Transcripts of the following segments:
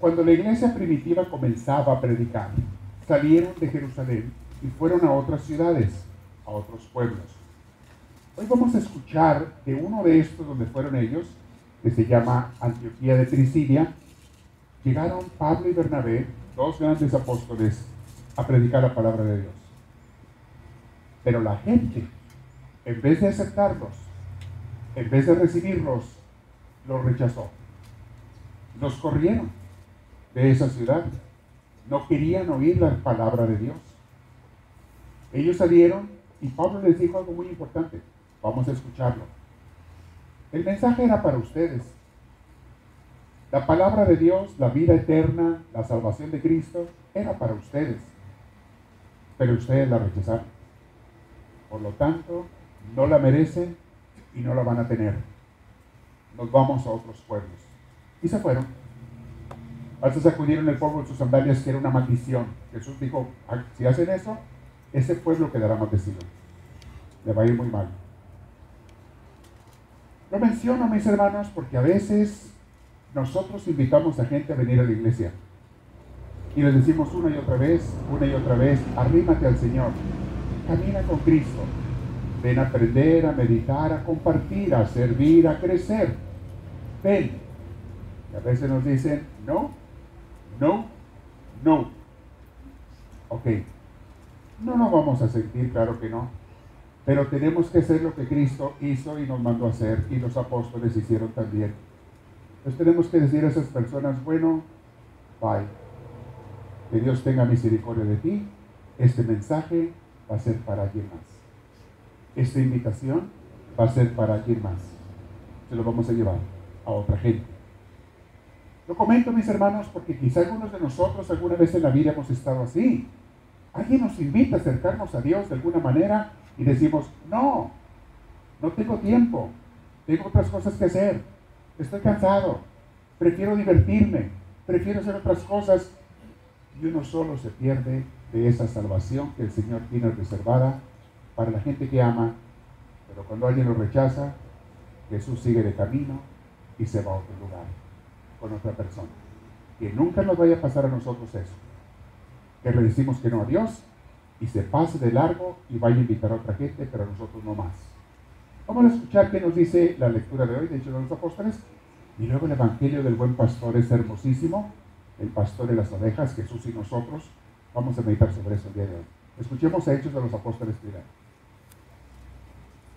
Cuando la iglesia primitiva comenzaba a predicar, salieron de Jerusalén y fueron a otras ciudades, a otros pueblos. Hoy vamos a escuchar de uno de estos donde fueron ellos, que se llama Antioquía de Pisidia. Llegaron Pablo y Bernabé, dos grandes apóstoles, a predicar la palabra de Dios. Pero la gente, en vez de aceptarlos, en vez de recibirlos, los rechazó. Los corrieron de esa ciudad. No querían oír la palabra de Dios. Ellos salieron y Pablo les dijo algo muy importante. Vamos a escucharlo. El mensaje era para ustedes. La palabra de Dios, la vida eterna, la salvación de Cristo, era para ustedes. Pero ustedes la rechazaron. Por lo tanto, no la merecen y no la van a tener. Nos vamos a otros pueblos. Y se fueron. Al sacudieron el polvo de sus sandalias, que era una maldición. Jesús dijo, si hacen eso, ese pueblo quedará maldecido. Le va a ir muy mal. Lo menciono, mis hermanos, porque a veces nosotros invitamos a gente a venir a la iglesia. Y les decimos una y otra vez, arrímate al Señor. Camina con Cristo. Ven a aprender, a meditar, a compartir, a servir, a crecer. Ven. Y a veces nos dicen, no. Ok. No nos vamos a sentir, claro que no. Pero tenemos que hacer lo que Cristo hizo y nos mandó a hacer, y los apóstoles hicieron también. Entonces tenemos que decir a esas personas, bueno, bye. Que Dios tenga misericordia de ti. Este mensaje va a ser para alguien más. Esta invitación va a ser para alguien más. Se lo vamos a llevar a otra gente. Lo comento, mis hermanos, porque quizá algunos de nosotros alguna vez en la vida hemos estado así. Alguien nos invita a acercarnos a Dios de alguna manera y decimos, no tengo tiempo, tengo otras cosas que hacer, estoy cansado, prefiero divertirme, prefiero hacer otras cosas. Y uno solo se pierde de esa salvación que el Señor tiene reservada para la gente que ama. Pero cuando alguien lo rechaza, Jesús sigue de camino y se va a otro lugar con otra persona. Que nunca nos vaya a pasar a nosotros eso, que le decimos que no a Dios y se pase de largo y vaya a invitar a otra gente, pero a nosotros no más. Vamos a escuchar qué nos dice la lectura de hoy de Hechos de los Apóstoles, y luego el Evangelio del Buen Pastor es hermosísimo. El pastor de las ovejas, Jesús y nosotros. Vamos a meditar sobre eso el día de hoy. Escuchemos a Hechos de los Apóstoles primero,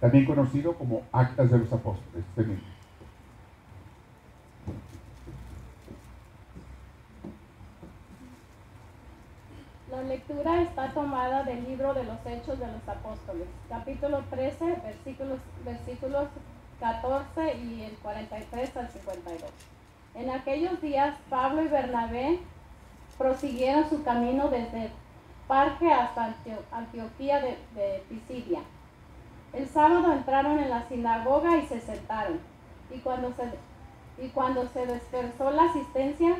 también conocido como Actas de los Apóstoles. La lectura está tomada del libro de los Hechos de los Apóstoles, capítulo 13, versículos 14 y el 43 al 52. En aquellos días, Pablo y Bernabé prosiguieron su camino desde Parge hasta Antioquía de Pisidia. El sábado entraron en la sinagoga y se sentaron. Y cuando se dispersó la asistencia,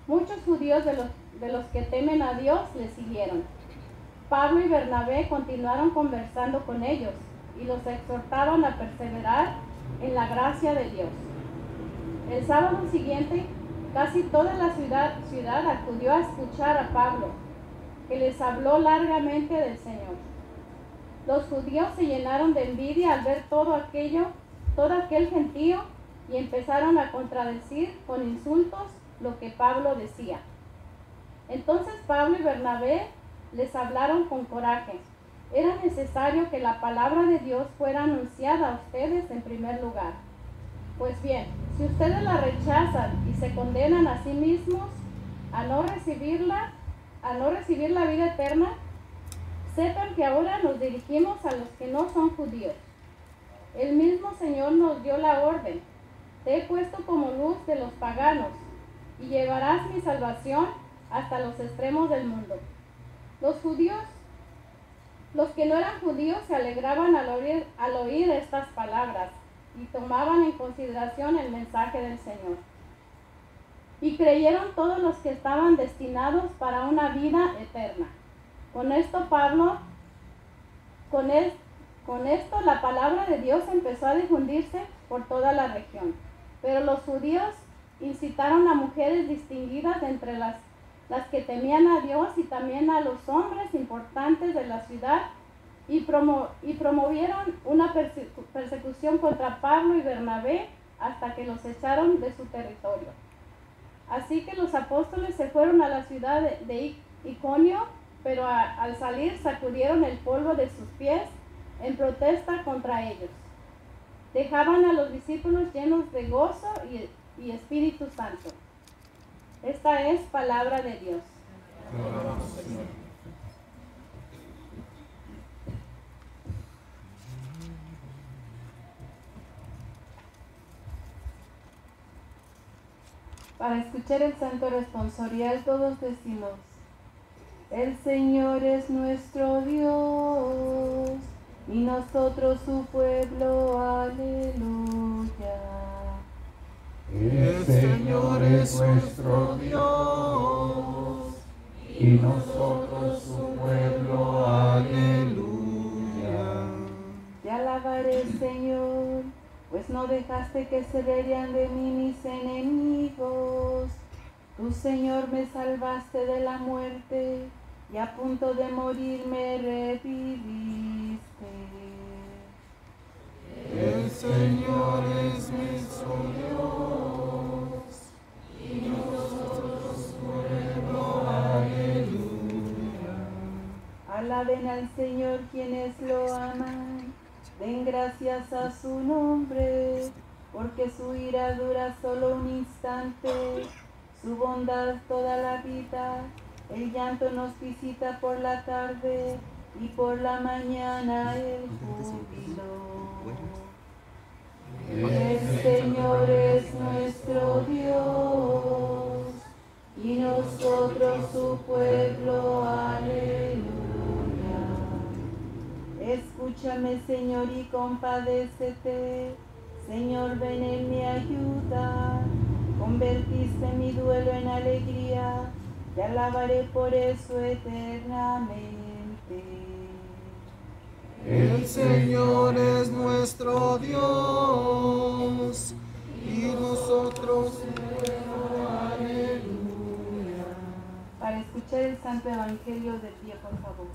muchos judíos de los que temen a Dios les siguieron. Pablo y Bernabé continuaron conversando con ellos y los exhortaban a perseverar en la gracia de Dios. El sábado siguiente, casi toda la ciudad acudió a escuchar a Pablo, que les habló largamente del Señor. Los judíos se llenaron de envidia al ver todo aquel gentío, y empezaron a contradecir con insultos lo que Pablo decía. Entonces Pablo y Bernabé les hablaron con coraje. Era necesario que la palabra de Dios fuera anunciada a ustedes en primer lugar. Pues bien, si ustedes la rechazan y se condenan a sí mismos a no recibir la vida eterna, sepan que ahora nos dirigimos a los que no son judíos. El mismo Señor nos dio la orden: te he puesto como luz de los paganos, y llevarás mi salvación hasta los extremos del mundo. Los que no eran judíos se alegraban al oír estas palabras y tomaban en consideración el mensaje del Señor. Y creyeron todos los que estaban destinados para una vida eterna. Con esto la palabra de Dios empezó a difundirse por toda la región. Pero los judíos incitaron a mujeres distinguidas entre las que temían a Dios y también a los hombres importantes de la ciudad y promovieron una persecución contra Pablo y Bernabé hasta que los echaron de su territorio. Así que los apóstoles se fueron a la ciudad de Iconio, pero al salir sacudieron el polvo de sus pies en protesta contra ellos. Dejaban a los discípulos llenos de gozo y Espíritu Santo. Esta es palabra de Dios. Para escuchar el santo responsorial todos decimos: el Señor es nuestro Dios y nosotros su pueblo, aleluya. El Señor es nuestro Dios y nosotros su pueblo, aleluya. Te alabaré, Señor, pues no dejaste que se rieran de mí mis enemigos. Tú, Señor, me salvaste de la muerte y a punto de morir me reviviste. El Señor es nuestro Dios y nosotros su pueblo, aleluya. Alaben al Señor quienes lo aman, den gracias a su nombre, porque su ira dura solo un instante, su bondad toda la vida. El llanto nos visita por la tarde y por la mañana el júbilo. El Señor es nuestro Dios y nosotros su pueblo, aleluya. Escúchame, Señor, y compadécete. Señor, ven en mi ayuda. Convertiste mi duelo en alegría. Te alabaré por eso eternamente. El Señor es nuestro Dios y nosotros su pueblo, aleluya. Para escuchar el Santo Evangelio de pie, por favor.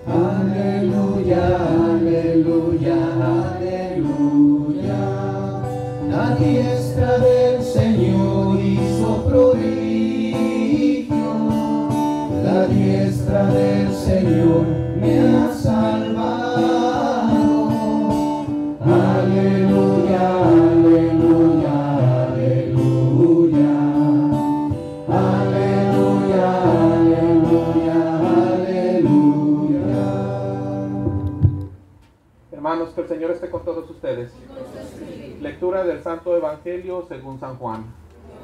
Aleluya, aleluya, aleluya. La diestra del Señor hizo prodigio. La diestra del Señor me ha salvado. Aleluya, aleluya, aleluya. Aleluya, aleluya, aleluya. Hermanos, que el Señor esté con todos ustedes. Lectura del Santo Evangelio según San Juan.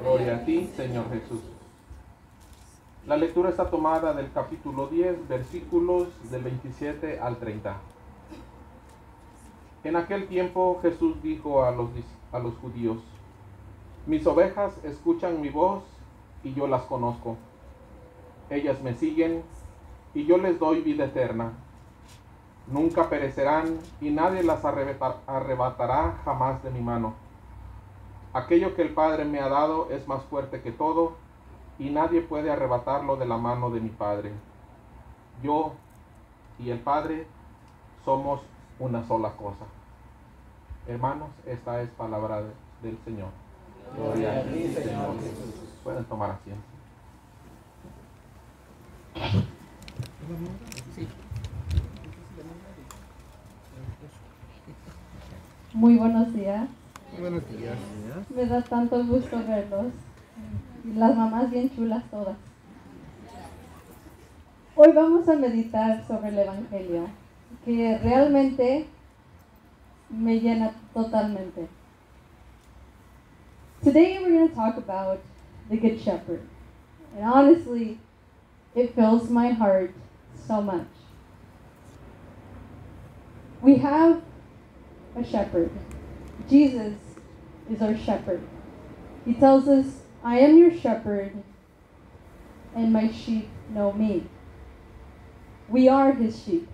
Gloria a ti, Señor Jesús. La lectura está tomada del capítulo 10, versículos del 27 al 30. En aquel tiempo Jesús dijo a los judíos: mis ovejas escuchan mi voz y yo las conozco. Ellas me siguen y yo les doy vida eterna. Nunca perecerán y nadie las arrebatará jamás de mi mano. Aquello que el Padre me ha dado es más fuerte que todo y nadie puede arrebatarlo de la mano de mi Padre. Yo y el Padre somos una sola cosa. Hermanos, esta es palabra del Señor. Gloria a ti, Señor Jesús. Pueden tomar asiento. Muy buenos días. Buenos días. Me da tanto gusto verlos. Las mamás bien chulas todas. Hoy vamos a meditar sobre el Evangelio, que realmente me llena totalmente. Today we're going to talk about the Good Shepherd. And honestly, it fills my heart so much. We have a shepherd. Jesus is our shepherd. He tells us, I am your shepherd, and my sheep know me. We are his sheep.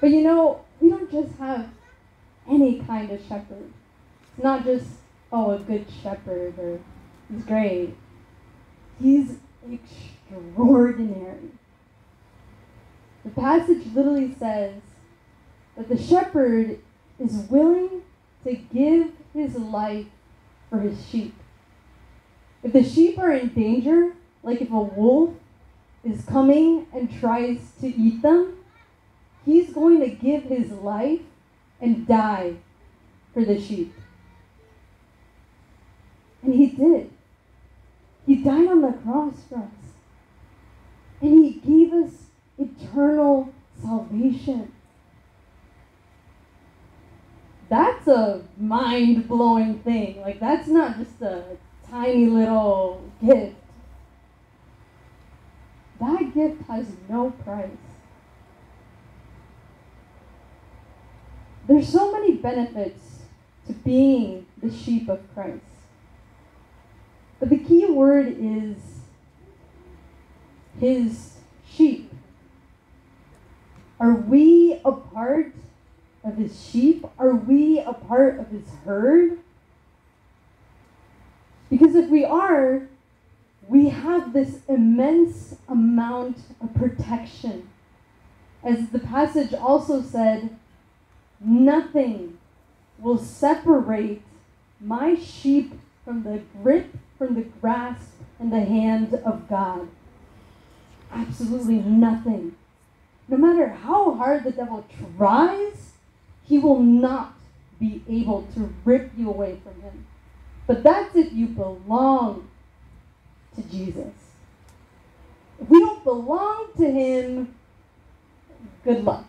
But you know, we don't just have any kind of shepherd. It's not just, oh, a good shepherd or he's great. He's extraordinary. The passage literally says that the shepherd is willing to give his life for his sheep. If the sheep are in danger, like if a wolf is coming and tries to eat them, he's going to give his life and die for the sheep. And he did. He died on the cross for us. And he gave us eternal salvation. That's a mind-blowing thing. Like, that's not just a tiny little gift. That gift has no price. There's so many benefits to being the sheep of Christ. But the key word is his sheep. Are we a part of his sheep? Are we a part of his herd? Because if we are, we have this immense amount of protection. As the passage also said, nothing will separate my sheep from the grip, from the grasp, and the hand of God. Absolutely nothing. No matter how hard the devil tries, he will not be able to rip you away from him. But that's if you belong to Jesus. If we don't belong to him, good luck.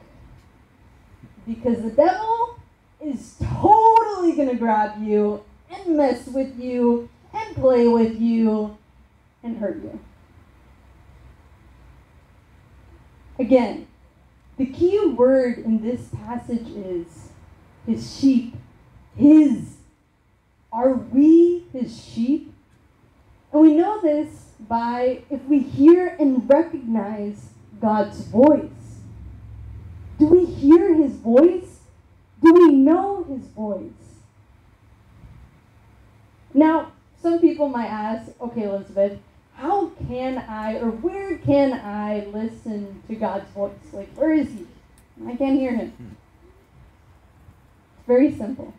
Because the devil is totally going to grab you and mess with you and play with you and hurt you. Again, the key word in this passage is his sheep. His. Are we his sheep? And we know this by if we hear and recognize God's voice. Do we hear his voice? Do we know his voice? Now, some people might ask, okay, Elizabeth, how can I, or where can I listen to God's voice? Like, where is he? I can't hear him. It's very simple.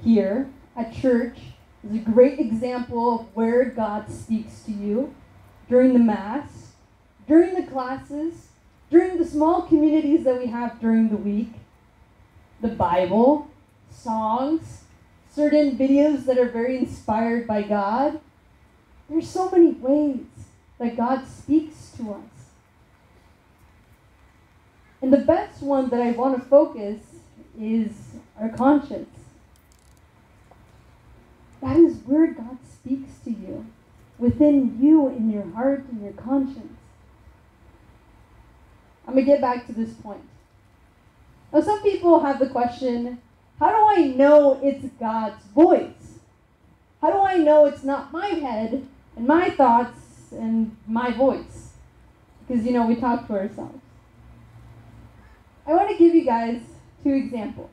Here at church is a great example of where God speaks to you during the Mass, during the classes, during the small communities that we have during the week, the Bible, songs, certain videos that are very inspired by God. There's so many ways that God speaks to us. And the best one that I want to focus is our conscience. That is where God speaks to you, within you, in your heart, in your conscience. I'm going to get back to this point. Now, some people have the question, how do I know it's God's voice? How do I know it's not my head and my thoughts and my voice? Because, we talk to ourselves. I want to give you guys 2 examples.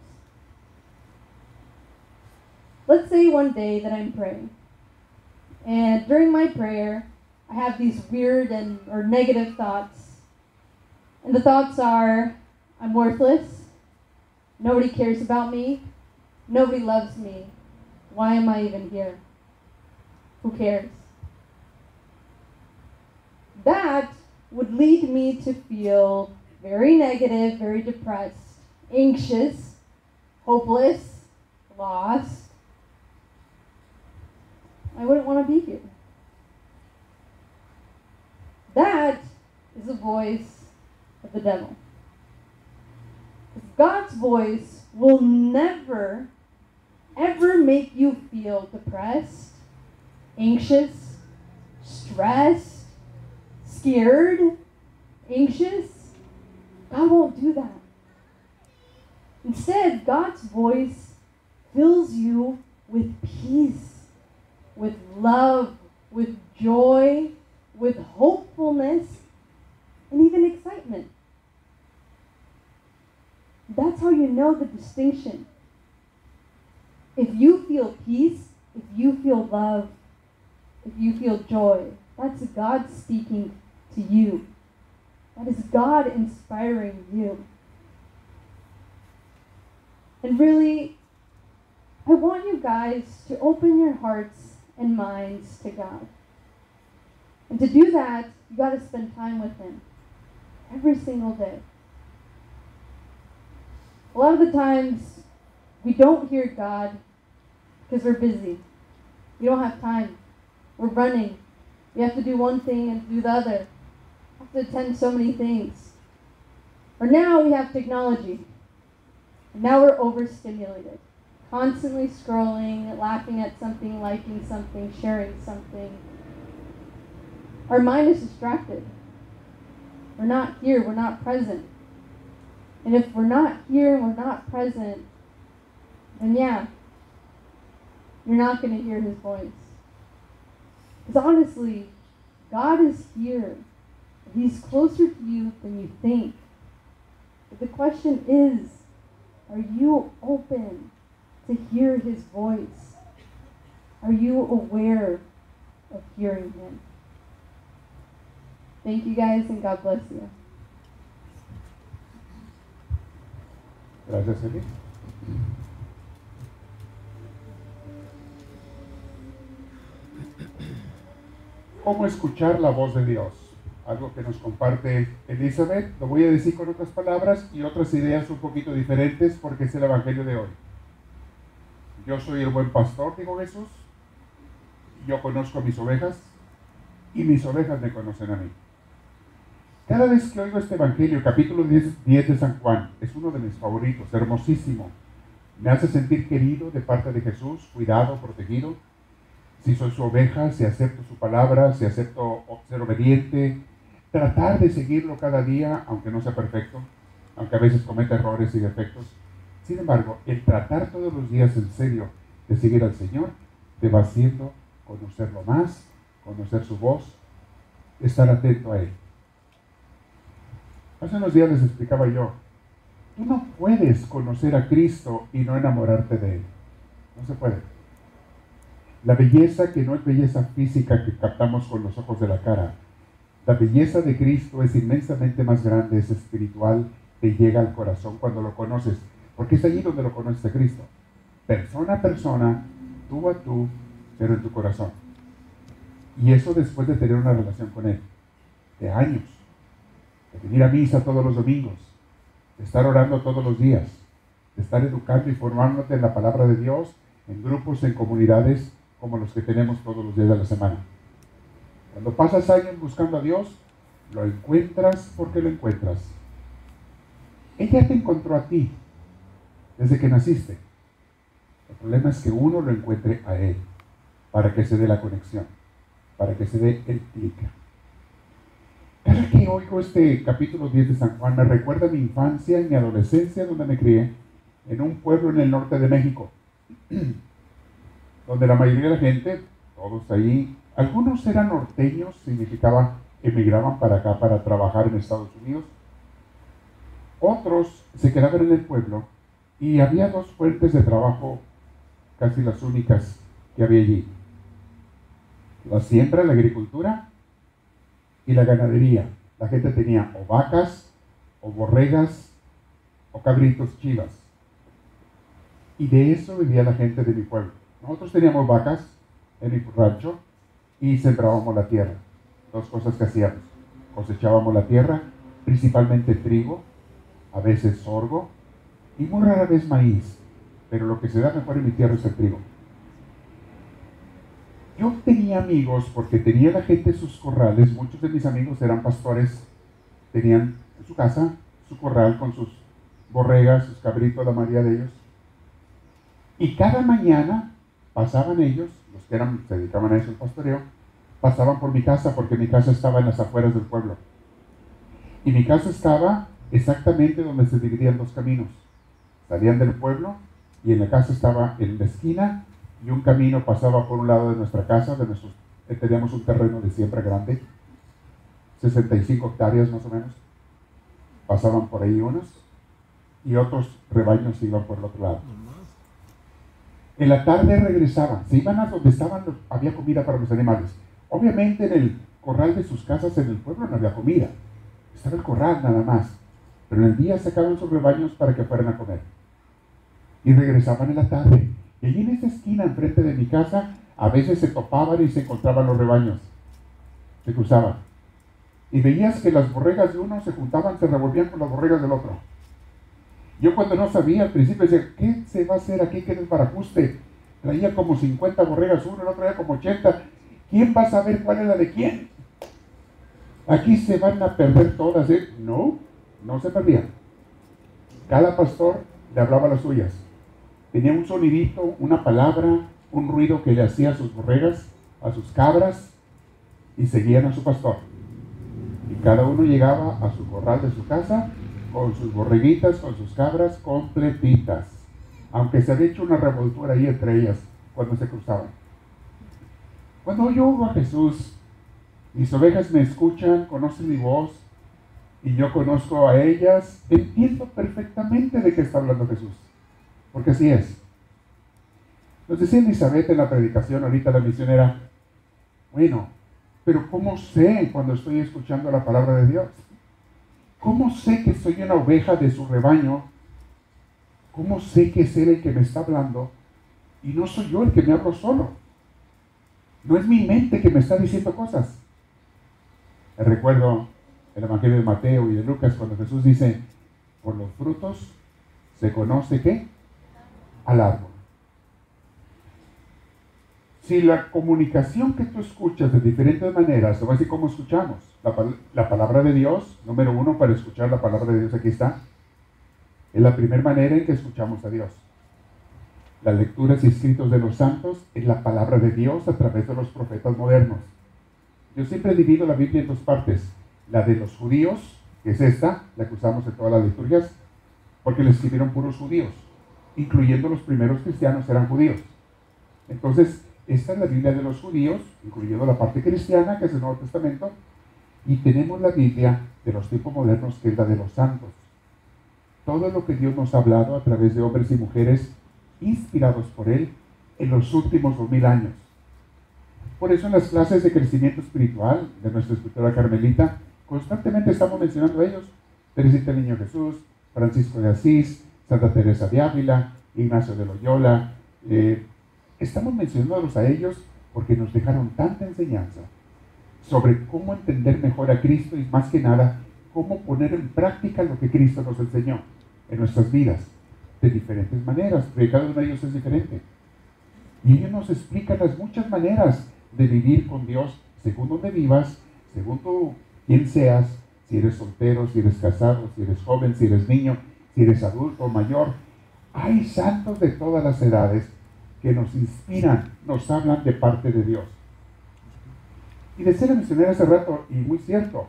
Let's say one day that I'm praying. And during my prayer, I have these weird or negative thoughts. And the thoughts are, I'm worthless. Nobody cares about me. Nobody loves me. Why am I even here? Who cares? That would lead me to feel very negative, very depressed, anxious, hopeless, lost. I wouldn't want to be here. That is the voice of the devil. God's voice will never, ever make you feel depressed, anxious, stressed, scared, anxious. God won't do that. Instead, God's voice fills you with peace, with love, with joy, with hopefulness, and even excitement. That's how you know the distinction. If you feel peace, if you feel love, if you feel joy, that's God speaking to you. That is God inspiring you. And really, I want you guys to open your hearts and minds to God. And to do that, you got to spend time with Him every single day. A lot of the times, we don't hear God because we're busy. We don't have time. We're running. We have to do one thing and do the other. We have to attend so many things. Or now we have technology. And now we're overstimulated. Constantly scrolling, laughing at something, liking something, sharing something. Our mind is distracted. We're not here. We're not present. And if we're not here and we're not present, then yeah, you're not going to hear His voice. Because honestly, God is here. He's closer to you than you think. But the question is, are you open to hear His voice? Are you aware of hearing Him? Thank you guys, and God bless you. Gracias, Eli. ¿Cómo escuchar la voz de Dios? Algo que nos comparte Elizabeth. Lo voy a decir con otras palabras y otras ideas un poquito diferentes porque es el Evangelio de hoy. Yo soy el buen pastor, dijo Jesús. Yo conozco a mis ovejas y mis ovejas me conocen a mí. Cada vez que oigo este Evangelio, capítulo 10 de San Juan, es uno de mis favoritos, hermosísimo. Me hace sentir querido de parte de Jesús, cuidado, protegido. Si soy su oveja, si acepto su palabra, si acepto ser obediente, tratar de seguirlo cada día, aunque no sea perfecto, aunque a veces cometa errores y defectos. Sin embargo, el tratar todos los días en serio de seguir al Señor, te va haciendo conocerlo más, conocer su voz, estar atento a Él. Hace unos días les explicaba yo, tú no puedes conocer a Cristo y no enamorarte de Él. No se puede. La belleza que no es belleza física que captamos con los ojos de la cara. La belleza de Cristo es inmensamente más grande, es espiritual, te llega al corazón cuando lo conoces. Porque es allí donde lo conoces a Cristo. Persona a persona, tú a tú, pero en tu corazón. Y eso después de tener una relación con Él. De años. De venir a misa todos los domingos. De estar orando todos los días. De estar educando y formándote en la palabra de Dios, en grupos, en comunidades, como los que tenemos todos los días de la semana. Cuando pasas años buscando a Dios, lo encuentras porque lo encuentras. Ella te encontró a ti desde que naciste. El problema es que uno lo encuentre a Él, para que se dé la conexión, para que se dé el clic. Cada que oigo este capítulo 10 de San Juan, me recuerda mi infancia y mi adolescencia, donde me crié, en un pueblo en el norte de México, donde la mayoría de la gente, todos ahí, algunos eran norteños, significaba emigraban para acá para trabajar en Estados Unidos, otros se quedaban en el pueblo y había dos fuentes de trabajo, casi las únicas que había allí: la siembra, la agricultura y la ganadería. La gente tenía o vacas, o borregas, o cabritos, chivas, y de eso vivía la gente de mi pueblo. Nosotros teníamos vacas en mi rancho y sembrábamos la tierra. Dos cosas que hacíamos: cosechábamos la tierra, principalmente trigo, a veces sorgo y muy rara vez maíz, pero lo que se da mejor en mi tierra es el trigo. Yo tenía amigos porque tenía la gente sus corrales. Muchos de mis amigos eran pastores, tenían en su casa su corral con sus borregas, sus cabritos, la mayoría de ellos, y cada mañana pasaban ellos, los que se dedicaban a eso, el pastoreo, pasaban por mi casa, porque mi casa estaba en las afueras del pueblo. Y mi casa estaba exactamente donde se dividían dos caminos. Salían del pueblo y en la casa estaba en la esquina, y un camino pasaba por un lado de nuestra casa, teníamos un terreno de siembra grande, 65 hectáreas más o menos. Pasaban por ahí unos, y otros rebaños se iban por el otro lado. En la tarde regresaban, se iban a donde estaban, había comida para los animales. Obviamente en el corral de sus casas en el pueblo no había comida, estaba el corral nada más, pero en el día sacaban sus rebaños para que fueran a comer. Y regresaban en la tarde. Y allí en esta esquina, enfrente de mi casa, a veces se topaban y se encontraban los rebaños. Se cruzaban. Y veías que las borregas de uno se juntaban, se revolvían con las borregas del otro. Yo cuando no sabía, al principio decía, ¿qué se va a hacer aquí? ¿Qué desbarajuste? Traía como 50 borregas uno, el otro traía como 80. ¿Quién va a saber cuál es la de quién? Aquí se van a perder todas, ¿eh? No, no se perdían. Cada pastor le hablaba las suyas. Tenía un sonidito, una palabra, un ruido que le hacía a sus borregas, a sus cabras, y seguían a su pastor. Y cada uno llegaba a su corral de su casa con sus borreguitas, con sus cabras completitas, aunque se había hecho una revoltura ahí entre ellas cuando se cruzaban. Cuando yo oigo a Jesús, mis ovejas me escuchan, conocen mi voz, y yo conozco a ellas, entiendo perfectamente de qué está hablando Jesús, porque así es. Nos decía Elizabeth en la predicación ahorita, la misionera, bueno, pero ¿cómo sé cuando estoy escuchando la palabra de Dios? ¿Cómo sé que soy una oveja de su rebaño? ¿Cómo sé que es Él el que me está hablando? Y no soy yo el que me hablo solo. No es mi mente que me está diciendo cosas. Recuerdo el Evangelio de Mateo y de Lucas cuando Jesús dice, por los frutos se conoce ¿qué? Al árbol. Si la comunicación que tú escuchas de diferentes maneras, te voy a decir cómo escuchamos. La palabra de Dios, número uno, para escuchar la palabra de Dios, aquí está. Es la primera manera en que escuchamos a Dios. Las lecturas y escritos de los santos es la palabra de Dios a través de los profetas modernos. Yo siempre divido la Biblia en dos partes. La de los judíos, que es esta, la que usamos en todas las liturgias, porque la escribieron puros judíos, incluyendo los primeros cristianos eran judíos. Entonces, esta es la Biblia de los judíos, incluyendo la parte cristiana, que es el Nuevo Testamento, y tenemos la Biblia de los tiempos modernos, que es la de los santos. Todo lo que Dios nos ha hablado a través de hombres y mujeres inspirados por Él en los últimos 2000 años. Por eso en las clases de crecimiento espiritual de nuestra escritora Carmelita, constantemente estamos mencionando a ellos. Teresita del Niño Jesús, Francisco de Asís, Santa Teresa de Ávila, Ignacio de Loyola. Estamos mencionándolos a ellos porque nos dejaron tanta enseñanza sobre cómo entender mejor a Cristo y más que nada, cómo poner en práctica lo que Cristo nos enseñó en nuestras vidas, de diferentes maneras, porque cada uno de ellos es diferente. Y ellos nos explican las muchas maneras de vivir con Dios, según donde vivas, según tú, quién seas, si eres soltero, si eres casado, si eres joven, si eres niño, si eres adulto o mayor. Hay santos de todas las edades que nos inspiran, nos hablan de parte de Dios. Y decía la misionera hace rato, y muy cierto,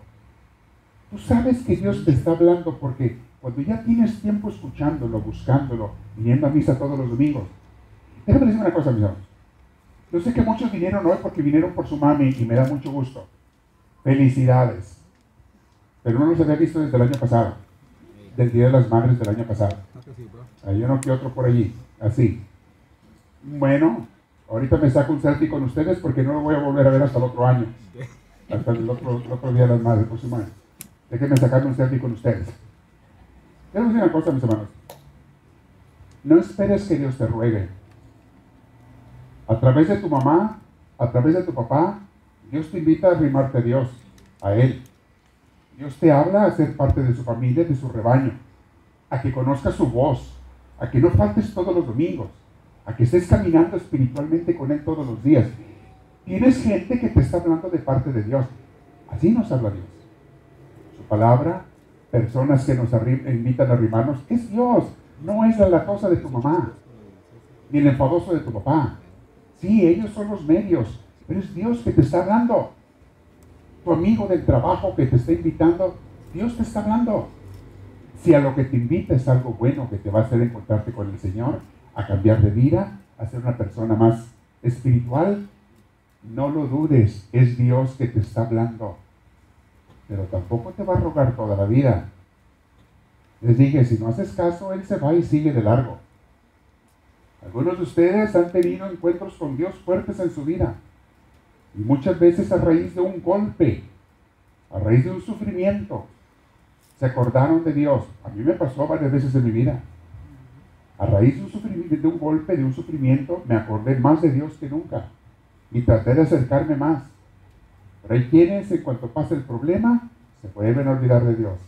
tú sabes que Dios te está hablando porque cuando ya tienes tiempo escuchándolo, buscándolo, viniendo a misa todos los domingos. Déjame decir una cosa, mis hermanos. Yo sé que muchos vinieron hoy porque vinieron por su mami y me da mucho gusto. Felicidades. Pero no los había visto desde el año pasado, del Día de las Madres del año pasado. Hay uno que otro por allí, así. Bueno, ahorita me saco un selfie con ustedes porque no lo voy a volver a ver hasta el otro año. Hasta el otro Día de las Madres, el próximo año. Déjenme sacarme un selfie con ustedes. Quiero decir una cosa, mis hermanos. No esperes que Dios te ruegue. A través de tu mamá, a través de tu papá, Dios te invita a arrimarte a Dios, a Él. Dios te habla a ser parte de su familia, de su rebaño, a que conozcas su voz, a que no faltes todos los domingos, a que estés caminando espiritualmente con Él todos los días. Tienes gente que te está hablando de parte de Dios. Así nos habla Dios. Su palabra, personas que nos invitan a arrimarnos, es Dios, no es la latosa de tu mamá, ni el enfadoso de tu papá. Sí, ellos son los medios, pero es Dios que te está hablando. Tu amigo del trabajo que te está invitando, Dios te está hablando. Si a lo que te invita es algo bueno que te va a hacer encontrarte con el Señor, a cambiar de vida, a ser una persona más espiritual, no lo dudes, es Dios que te está hablando. Pero tampoco te va a rogar toda la vida. Les dije, si no haces caso, Él se va y sigue de largo. Algunos de ustedes han tenido encuentros con Dios fuertes en su vida. Y muchas veces a raíz de un golpe, a raíz de un sufrimiento, se acordaron de Dios. A mí me pasó varias veces en mi vida. A raíz de un sufrimiento, de un golpe, de un sufrimiento, me acordé más de Dios que nunca. Y traté de acercarme más. Pero hay quienes, en cuanto pasa el problema, se vuelven a olvidar de Dios.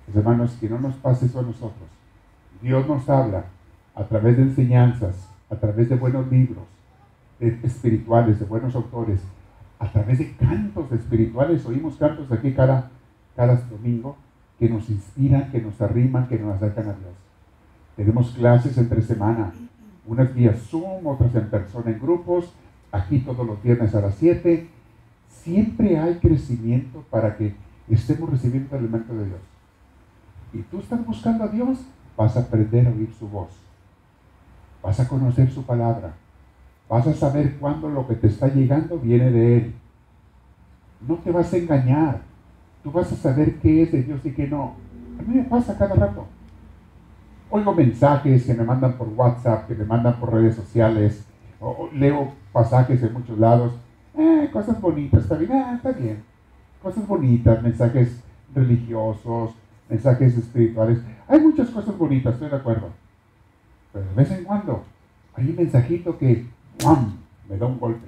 Pues, hermanos, que no nos pase eso a nosotros. Dios nos habla a través de enseñanzas, a través de buenos libros espirituales, de buenos autores, a través de cantos espirituales. Oímos cantos aquí cada domingo que nos inspiran, que nos arriman, que nos acercan a Dios. Tenemos clases entre semana, unas vía Zoom, otras en persona en grupos, aquí todos los viernes a las 7. Siempre hay crecimiento para que estemos recibiendo el alimento de Dios. Y tú estás buscando a Dios, vas a aprender a oír su voz. Vas a conocer su palabra. Vas a saber cuándo lo que te está llegando viene de Él. No te vas a engañar. Tú vas a saber qué es de Dios y qué no. A mí me pasa cada rato. Oigo mensajes que me mandan por WhatsApp, que me mandan por redes sociales, o leo pasajes de muchos lados. Cosas bonitas, está bien. Cosas bonitas, mensajes religiosos, mensajes espirituales. Hay muchas cosas bonitas, estoy de acuerdo. Pero de vez en cuando hay un mensajito que ¡pam!, me da un golpe.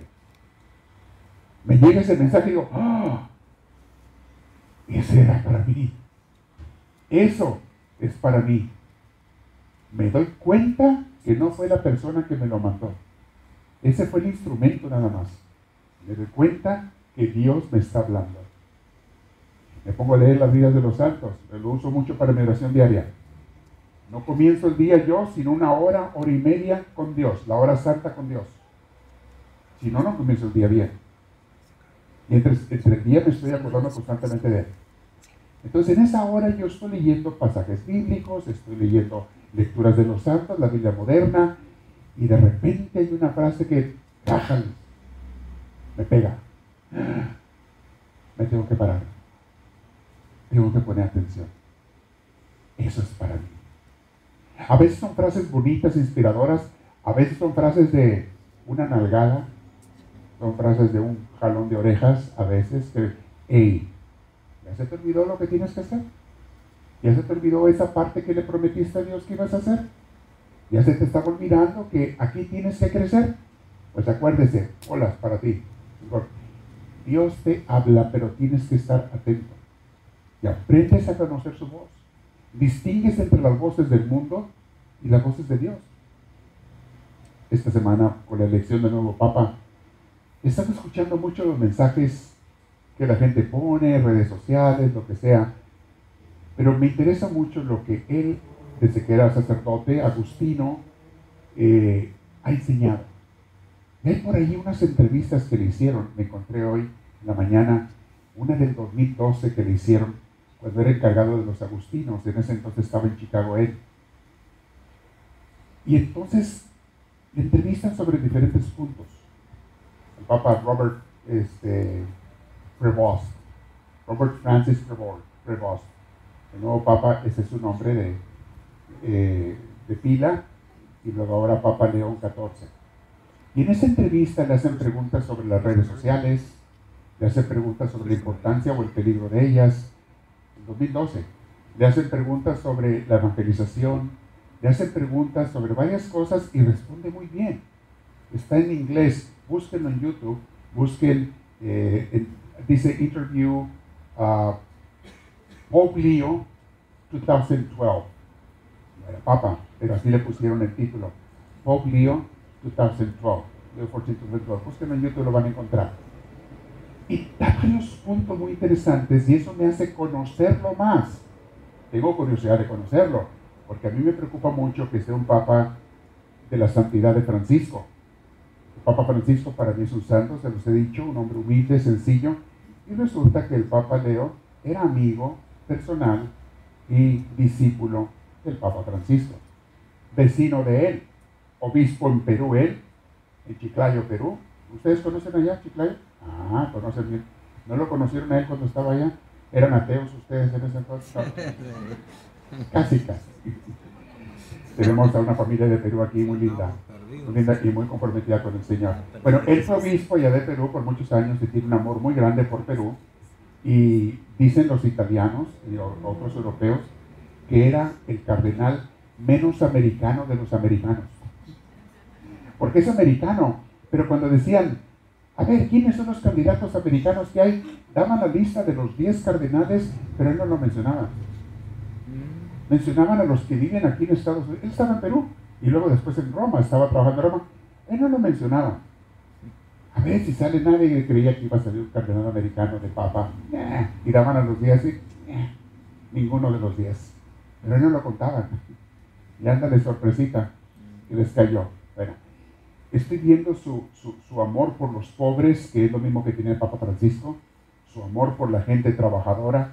Me llega ese mensaje y digo, ¡ah! Ese era para mí. Eso es para mí. Me doy cuenta que no fue la persona que me lo mandó. Ese fue el instrumento nada más. Me doy cuenta que Dios me está hablando. Me pongo a leer las vidas de los santos. Lo uso mucho para mi oración diaria. No comienzo el día yo, sino una hora y media con Dios. La hora santa con Dios. Si no, no comienzo el día bien. Y entre el día me estoy acordando constantemente de Él. Entonces en esa hora yo estoy leyendo pasajes bíblicos, estoy leyendo lecturas de los santos, la Biblia moderna, y de repente hay una frase que me pega. Me tengo que parar. Tengo que poner atención. Eso es para mí. A veces son frases bonitas, inspiradoras, a veces son frases de una nalgada, son frases de un jalón de orejas, a veces que, hey, ¿ya se te olvidó lo que tienes que hacer? ¿Ya se te olvidó esa parte que le prometiste a Dios que ibas a hacer? ¿Ya se te estaba olvidando que aquí tienes que crecer? Pues acuérdese, hola, para ti. Dios te habla, pero tienes que estar atento. Y aprendes a conocer su voz. Distingues entre las voces del mundo y las voces de Dios. Esta semana, con la elección del nuevo Papa, he estado escuchando mucho los mensajes que la gente pone, redes sociales, lo que sea. Pero me interesa mucho lo que él, desde que era sacerdote, Agustino, ha enseñado. Y hay por ahí unas entrevistas que le hicieron. Me encontré hoy en la mañana una del 2012 que le hicieron cuando era encargado de los agustinos. En ese entonces estaba en Chicago él. Y entonces le entrevistan sobre diferentes puntos. El Papa Robert Prevost, Robert Francis Prevost. El nuevo Papa, ese es su nombre de pila, y luego ahora Papa León XIV. Y en esa entrevista le hacen preguntas sobre las redes sociales, le hacen preguntas sobre la importancia o el peligro de ellas. En 2012 le hacen preguntas sobre la evangelización, le hacen preguntas sobre varias cosas y responde muy bien. Está en inglés, búsquenlo en YouTube, busquen, dice interview Pope Leo 2012. No era Papa, pero así le pusieron el título. Pope Leo 2012. Leo 14, 2012. Búsquenlo en YouTube, lo van a encontrar. Y da varios puntos muy interesantes y eso me hace conocerlo más. Tengo curiosidad de conocerlo, porque a mí me preocupa mucho que sea un Papa de la santidad de Francisco. El Papa Francisco para mí es un santo, se los he dicho, un hombre humilde, sencillo, y resulta que el Papa Leo era amigo personal y discípulo del Papa Francisco, vecino de él, obispo en Perú él, en Chiclayo, Perú. ¿Ustedes conocen allá Chiclayo? Ah, conocen bien. ¿No lo conocieron a él cuando estaba allá? ¿Eran ateos ustedes en ese entonces? Casi, casi. Tenemos a una familia de Perú aquí muy linda y muy comprometida con el Señor. Bueno, él fue obispo ya de Perú por muchos años y tiene un amor muy grande por Perú. Y dicen los italianos y otros europeos que era el cardenal menos americano de los americanos. Porque es americano, pero cuando decían, a ver, ¿quiénes son los candidatos americanos que hay? Daban la lista de los 10 cardenales, pero él no lo mencionaba. Mencionaban a los que viven aquí en Estados Unidos. Él estaba en Perú y luego después en Roma, estaba trabajando en Roma. Él no lo mencionaba. A ver si sale nadie que creía que iba a salir un cardenal americano de papa. Y daban a los 10 y ninguno de los 10. Pero él no lo contaban. Y ándale sorpresita. Y les cayó. Bueno, estoy viendo su amor por los pobres, que es lo mismo que tiene el Papa Francisco. Su amor por la gente trabajadora,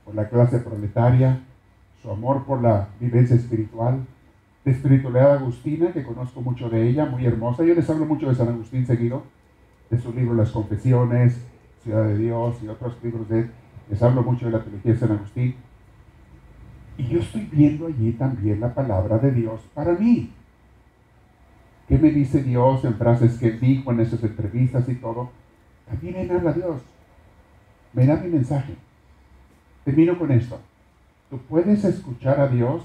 por la clase proletaria. Su amor por la vivencia espiritual. De espiritualidad agustina, que conozco mucho de ella, muy hermosa. Yo les hablo mucho de San Agustín seguido, de su libro Las Confesiones, Ciudad de Dios y otros libros de él. Les hablo mucho de la teología de San Agustín. Y yo estoy viendo allí también la palabra de Dios para mí. ¿Qué me dice Dios en frases que él dijo en esas entrevistas y todo? También me habla Dios. Me da mi mensaje. Termino con esto. Tú puedes escuchar a Dios,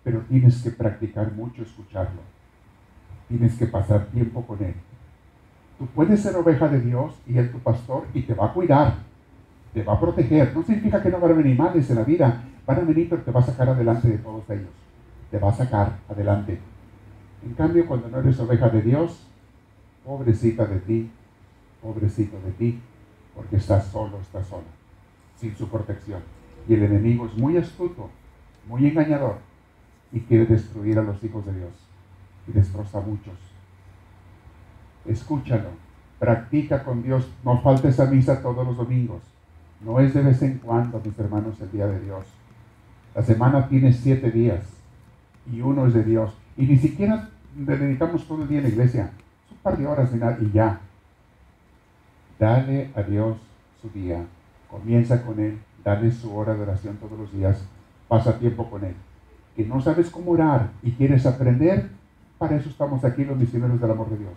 pero tienes que practicar mucho escucharlo. Tienes que pasar tiempo con Él. Tú puedes ser oveja de Dios y Él tu pastor y te va a cuidar, te va a proteger. No significa que no van a venir males en la vida, van a venir, pero te va a sacar adelante de todos ellos. Te va a sacar adelante. En cambio, cuando no eres oveja de Dios, pobrecita de ti, pobrecito de ti, porque estás solo, estás sola, sin su protección. Y el enemigo es muy astuto, muy engañador, y quiere destruir a los hijos de Dios. Y destroza a muchos. Escúchalo, practica con Dios, no faltes a misa todos los domingos. No es de vez en cuando, mis hermanos, el día de Dios. La semana tiene 7 días y uno es de Dios. Y ni siquiera le dedicamos todo el día a la iglesia. Es un par de horas y ya. Dale a Dios su día. Comienza con Él. Dale su hora de oración todos los días. Pasa tiempo con Él. Que no sabes cómo orar y quieres aprender, para eso estamos aquí los misioneros del amor de Dios.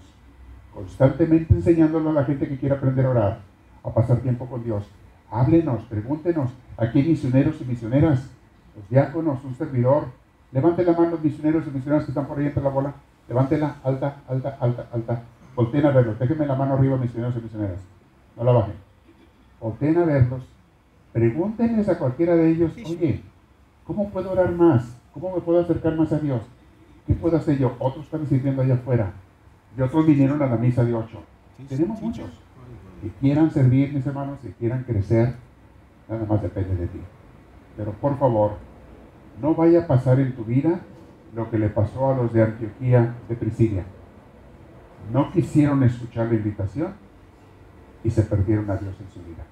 Constantemente enseñándole a la gente que quiere aprender a orar, a pasar tiempo con Dios. Háblenos, pregúntenos. Aquí hay misioneros y misioneras, los diáconos, un servidor. Levante la mano los misioneros y misioneras que están por ahí entre la bola. Levántela, alta, alta, alta, alta. Volteen a verlos. Déjenme la mano arriba, misioneros y misioneras. No la bajen. Volteen a verlos. Pregúntenles a cualquiera de ellos, oye, ¿cómo puedo orar más? ¿Cómo me puedo acercar más a Dios? ¿Qué puedo hacer yo? Otros están sirviendo allá afuera. Y otros vinieron a la misa de 8. Tenemos muchos. Que quieran servir, mis hermanos, que quieran crecer, nada más depende de ti. Pero por favor, no vaya a pasar en tu vida lo que le pasó a los de Antioquía de Pisidia. No quisieron escuchar la invitación y se perdieron a Dios en su vida.